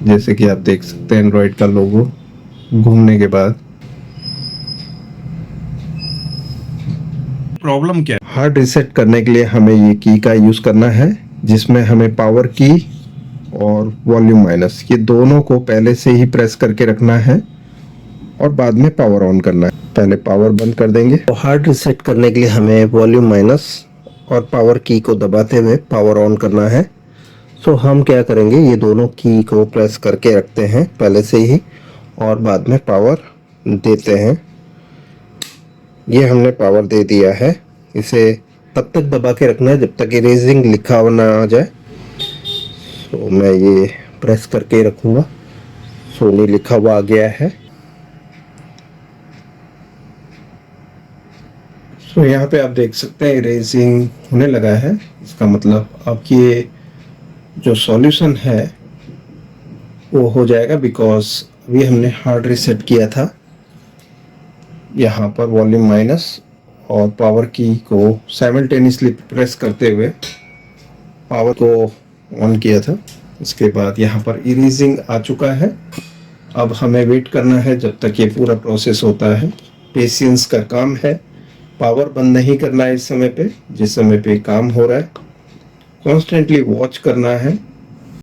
जैसे कि आप देख सकते हैं एंड्रॉयड का लोगो घूमने के बाद। प्रॉब्लम क्या है? हार्ड रीसेट करने के लिए हमें ये की का यूज़ करना है, जिसमें हमें पावर की और वॉल्यूम माइनस ये दोनों को पहले से ही प्रेस करके रखना है और बाद में पावर ऑन करना है। पहले पावर बंद कर देंगे। तो हार्ड रीसेट करने के लिए हमें वॉल्यूम माइनस और पावर की को दबाते हुए पावर ऑन करना है। सो हम क्या करेंगे, ये दोनों की को प्रेस करके रखते हैं पहले से ही और बाद में पावर देते हैं। ये हमने पावर दे दिया है। इसे तब तक दबा के रखना है जब तक इरेजिंग लिखा हुआ ना आ जाए। तो मैं ये प्रेस करके रखूँगा। सोनी लिखा हुआ आ गया है। सो यहाँ पे आप देख सकते हैं इरेजिंग होने लगा है। इसका मतलब अब ये जो सॉल्यूशन है वो हो जाएगा, बिकॉज अभी हमने हार्ड रीसेट किया था। यहाँ पर वॉल्यूम माइनस और पावर की को साइमल्टेनियसली प्रेस करते हुए पावर को ऑन किया था। इसके बाद यहाँ पर इरेजिंग आ चुका है। अब हमें वेट करना है जब तक ये पूरा प्रोसेस होता है। पेशेंस का काम है। पावर बंद नहीं करना है इस समय पे, जिस समय पे काम हो रहा है। कॉन्स्टेंटली वॉच करना है